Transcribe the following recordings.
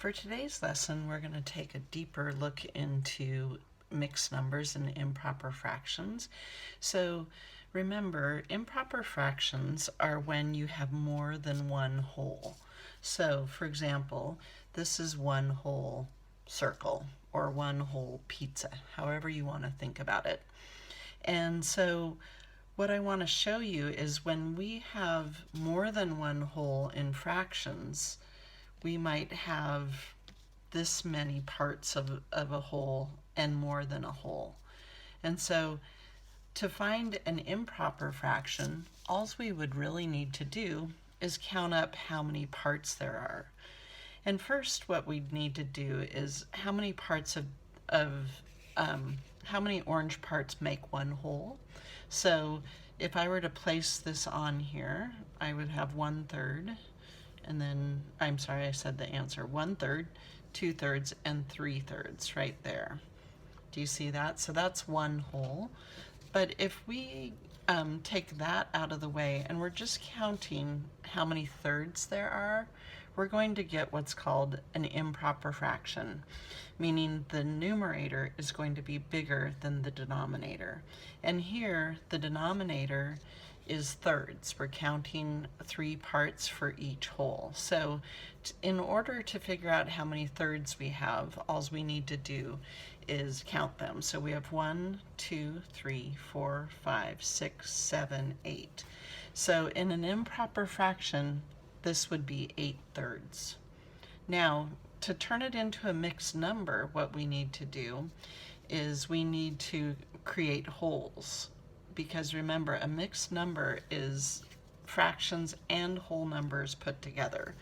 For today's lesson, we're going to take a deeper look into mixed numbers and improper fractions. So remember, improper fractions are when you have more than one whole. So for example, this is one whole circle or one whole pizza, however you want to think about it. And so what I want to show you is when we have more than one whole in fractions, we might have this many parts of a whole and more than a whole. And so to find an improper fraction, all we would really need to do is count up how many parts there are. And first what we'd need to do is how many parts how many orange parts make one whole. So if I were to place this on here, I would have 1/3, and then, I'm sorry, I said the answer, 1/3, 2/3, and 3/3 right there. Do you see that? So that's one whole. But if we take that out of the way and we're just counting how many thirds there are, we're going to get what's called an improper fraction, meaning the numerator is going to be bigger than the denominator. And here, the denominator is thirds. We're counting 3 parts for each whole. So in order to figure out how many thirds we have, all we need to do is count them. So we have 1, 2, 3, 4, 5, 6, 7, 8. So in an improper fraction, this would be 8/3. Now, to turn it into a mixed number, what we need to do is we need to create wholes. Because remember, a mixed number is fractions and whole numbers put together.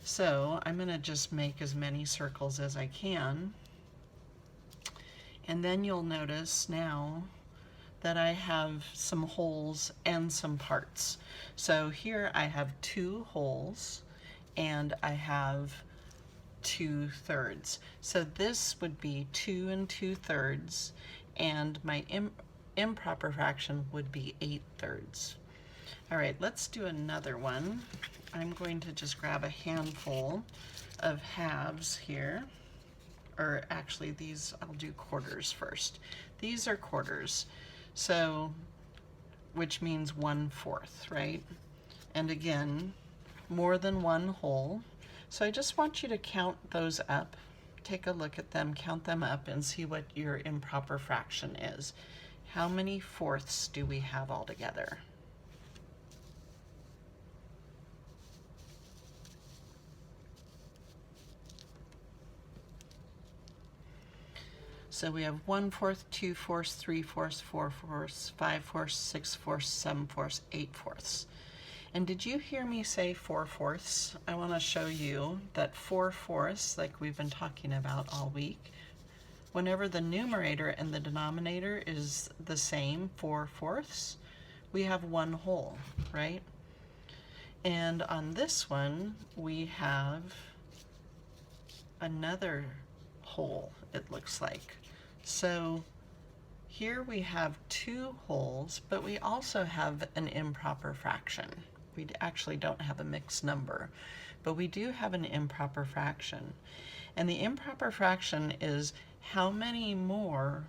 So I'm going to just make as many circles as I can. And then you'll notice now that I have some wholes and some parts. So here I have 2 wholes and I have 2/3. So this would be 2 2/3, and my improper fraction would be 8/3. All right, let's do another one. I'm going to just grab a handful of halves here, or actually these, I'll do quarters first. These are quarters, so which means 1/4, right? And again, more than one whole. So I just want you to count those up. Take a look at them, count them up, and see what your improper fraction is. How many fourths do we have altogether? So we have 1/4, 2/4, 3/4, 4/4, 5/4, 6/4, 7/4, 8/4. And did you hear me say 4/4? I want to show you that 4/4, like we've been talking about all week, whenever the numerator and the denominator is the same, 4/4, we have one whole, right? And on this one, we have another whole, it looks like. So here we have 2 wholes, but we also have an improper fraction. We actually don't have a mixed number, but we do have an improper fraction. And the improper fraction is how many more,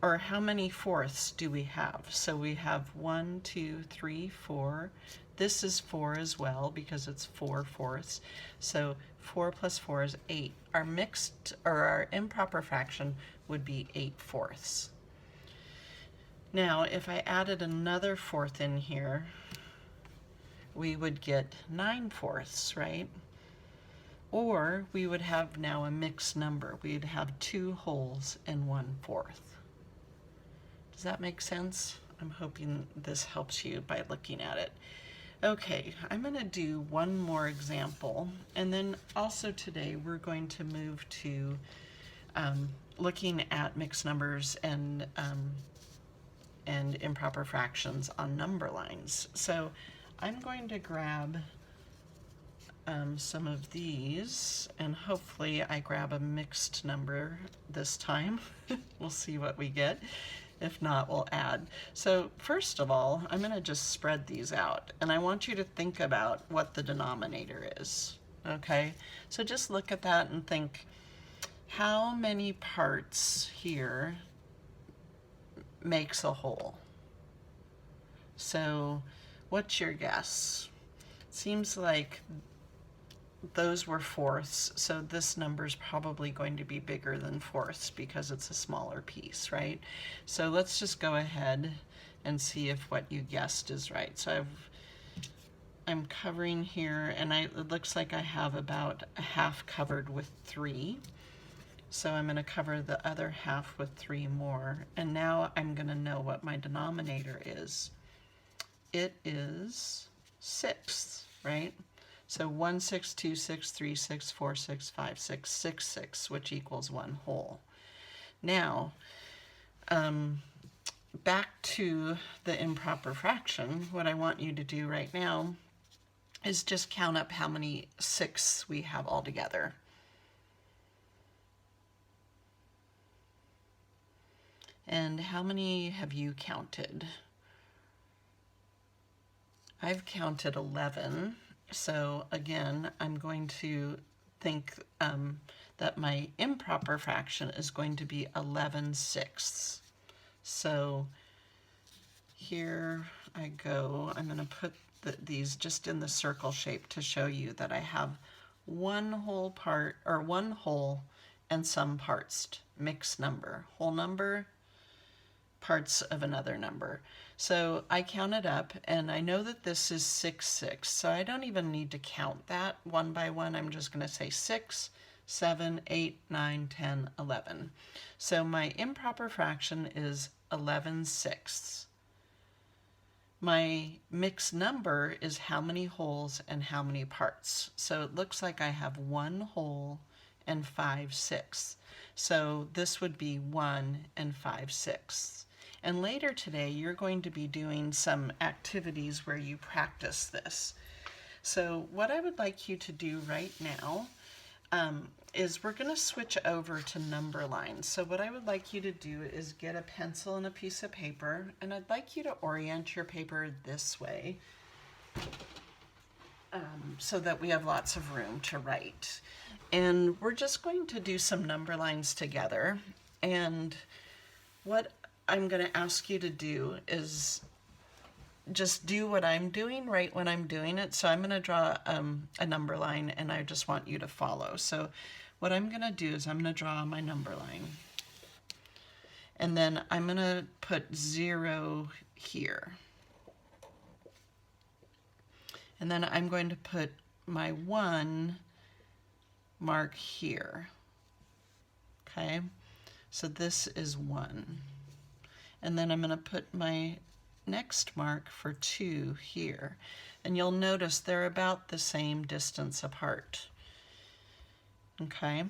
or how many fourths do we have? So we have 1, 2, 3, 4. This is 4 as well because it's 4/4. So 4 plus 4 is 8. Our mixed, or our improper fraction would be 8/4. Now, if I added another fourth in here, we would get 9/4, right? Or we would have now a mixed number. We'd have 2 wholes and 1/4. Does that make sense? I'm hoping this helps you by looking at it. Okay, I'm going to do one more example, and then also today we're going to move to looking at mixed numbers and improper fractions on number lines. So I'm going to grab some of these, and hopefully I grab a mixed number this time. We'll see what we get. If not, we'll add. So first of all, I'm going to just spread these out, and I want you to think about what the denominator is. Okay, so just look at that and think, how many parts here makes a whole? So what's your guess? Seems like those were fourths, so this number is probably going to be bigger than fourths because it's a smaller piece, right? So let's just go ahead and see if what you guessed is right. So I'm covering here, and it looks like I have about a half covered with 3. So I'm going to cover the other half with 3 more, and now I'm going to know what my denominator is. It is 6, right? So 1, 6, 2, 6, 3, 6, 4, 6, 5, 6, 6, 6, which equals 1 whole. Now, back to the improper fraction, what I want you to do right now is just count up how many 6 we have altogether. And how many have you counted? I've counted 11. So again, I'm going to think that my improper fraction is going to be 11/6. So here I go. I'm going to put these just in the circle shape to show you that I have one whole part, or one whole and some parts, mixed number, whole number, parts of another number. So I counted up, and I know that this is 6, 6, so I don't even need to count that one by one. I'm just going to say 6, 7, 8, 9, 10, 11. So my improper fraction is 11/6. My mixed number is how many wholes and how many parts. So it looks like I have 1 whole and 5/6. So this would be 1 and 5/6. And later today, you're going to be doing some activities where you practice this. So what I would like you to do right now is we're going to switch over to number lines. So what I would like you to do is get a pencil and a piece of paper, and I'd like you to orient your paper this way so that we have lots of room to write. And we're just going to do some number lines together. And what I'm going to ask you to do is just do what I'm doing right when I'm doing it. So I'm going to draw a number line, and I just want you to follow. So what I'm going to do is I'm going to draw my number line. And then I'm going to put 0 here. And then I'm going to put my 1 mark here. Okay, so this is 1. And then I'm going to put my next mark for 2 here. And you'll notice they're about the same distance apart. Okay,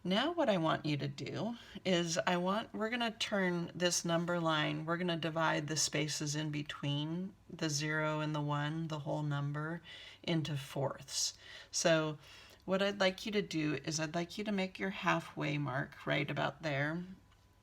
now what I want you to do is we're going to turn this number line, we're going to divide the spaces in between the 0 and the 1, the whole number, into fourths. So what I'd like you to do is I'd like you to make your halfway mark right about there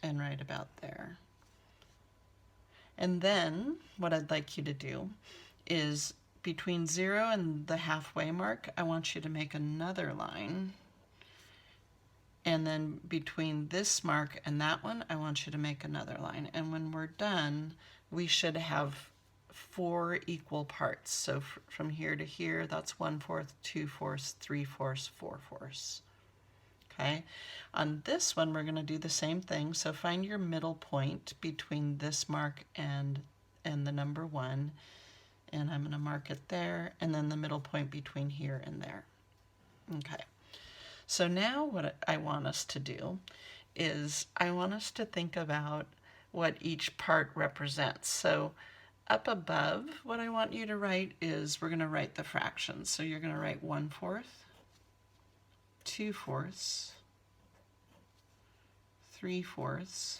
and right about there. And then what I'd like you to do is between 0 and the halfway mark, I want you to make another line. And then between this mark and that one, I want you to make another line. And when we're done, we should have 4 equal parts. So from here to here, that's 1/4, 2/4, 3/4, 4/4. Okay, on this one, we're going to do the same thing. So find your middle point between this mark and the number 1. And I'm going to mark it there, and then the middle point between here and there. Okay, so now what I want us to do is I want us to think about what each part represents. So up above, what I want you to write is we're going to write the fractions. So you're going to write 1/4, 2/4, 3/4,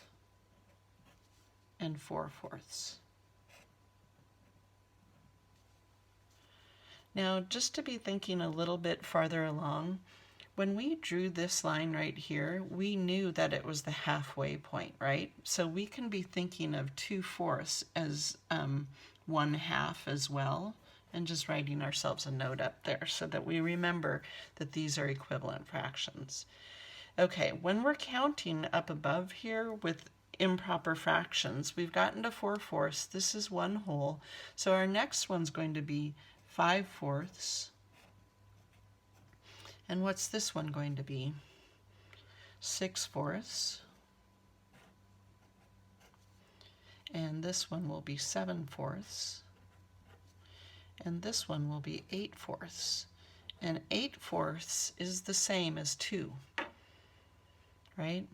and 4/4. Now, just to be thinking a little bit farther along, when we drew this line right here, we knew that it was the halfway point, right? So we can be thinking of 2/4 as 1/2 as well, and just writing ourselves a note up there so that we remember that these are equivalent fractions. Okay, when we're counting up above here with improper fractions, we've gotten to 4/4. This is 1 whole. So our next one's going to be 5/4. And what's this one going to be? 6/4. And this one will be 7/4. And this one will be 8/4. And 8/4 is the same as 2, right?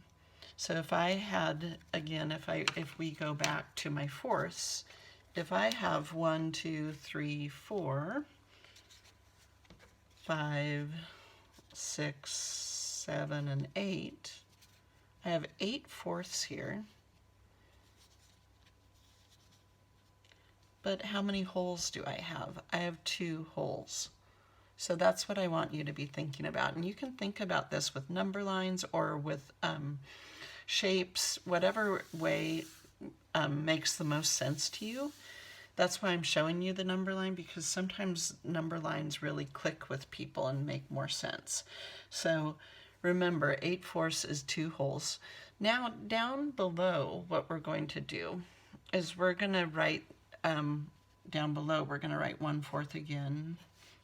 So if I had, again, if we go back to my fourths, if I have 1, 2, 3, 4, 5, 6, 7, and 8, I have 8/4 here. But how many holes do I have? I have 2 holes. So that's what I want you to be thinking about. And you can think about this with number lines or with shapes, whatever way makes the most sense to you. That's why I'm showing you the number line, because sometimes number lines really click with people and make more sense. So remember, 8/4 is 2 holes. Now down below, what we're going to do is we're going to write, down below, we're going to write 1/4 again.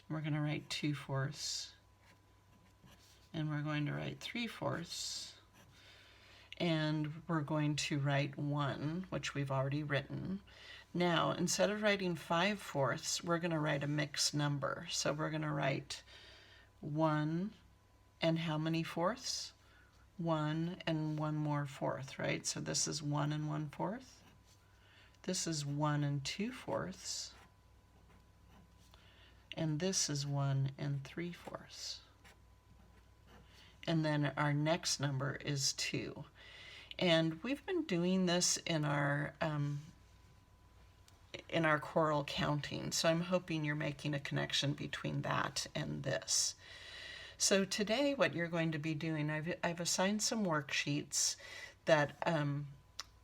We're going to write 2/4. And we're going to write 3/4. And we're going to write 1, which we've already written. Now, instead of writing 5/4, we're going to write a mixed number. So we're going to write 1 and how many fourths? 1 and 1 more fourth, right? So this is 1 and 1/4. This is 1 and 2/4. And this is 1 and 3/4. And then our next number is 2. And we've been doing this in our choral counting, so I'm hoping you're making a connection between that and this. So today what you're going to be doing, I've assigned some worksheets that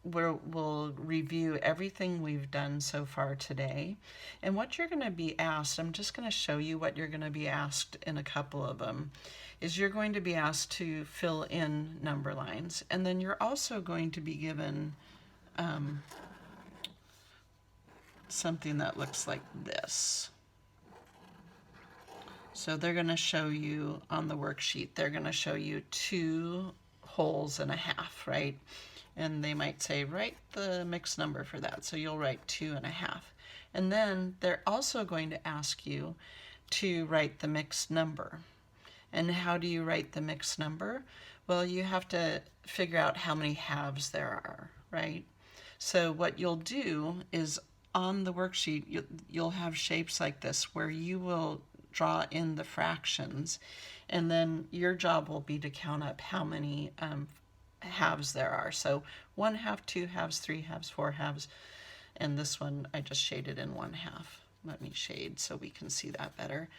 we'll review everything we've done so far today. And what you're going to be asked, I'm just going to show you what you're going to be asked in a couple of them, is you're going to be asked to fill in number lines. And then you're also going to be given something that looks like this. So they're going to show you on the worksheet, they're going to show you 2 holes and a half, right? And they might say, write the mixed number for that. So you'll write 2 and a half. And then they're also going to ask you to write the mixed number. And how do you write the mixed number? Well, you have to figure out how many halves there are, right? So what you'll do is on the worksheet, you'll have shapes like this where you will draw in the fractions. And then your job will be to count up how many halves there are. So 1/2, 2/2, 3/2, 4/2, and this one I just shaded in 1/2. Let me shade so we can see that better.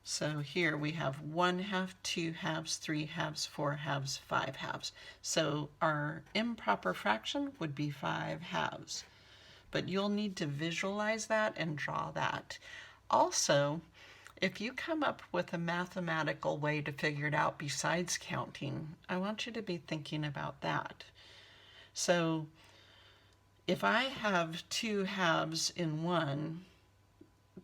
So here we have 1/2, 2/2, 3/2, 4/2, 5/2. So our improper fraction would be 5/2. But you'll need to visualize that and draw that. Also, if you come up with a mathematical way to figure it out besides counting, I want you to be thinking about that. So if I have 2 halves in 1,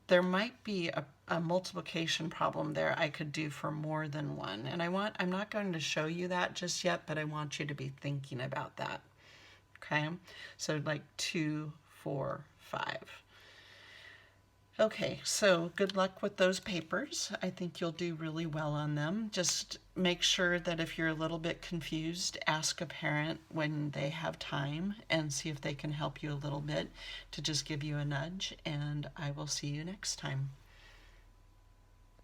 there might be a multiplication problem there I could do for more than 1. And I'm not going to show you that just yet, but I want you to be thinking about that. Okay? So like 2, 4, 5. Okay, so good luck with those papers. I think you'll do really well on them. Just make sure that if you're a little bit confused, ask a parent when they have time and see if they can help you a little bit to just give you a nudge, and I will see you next time.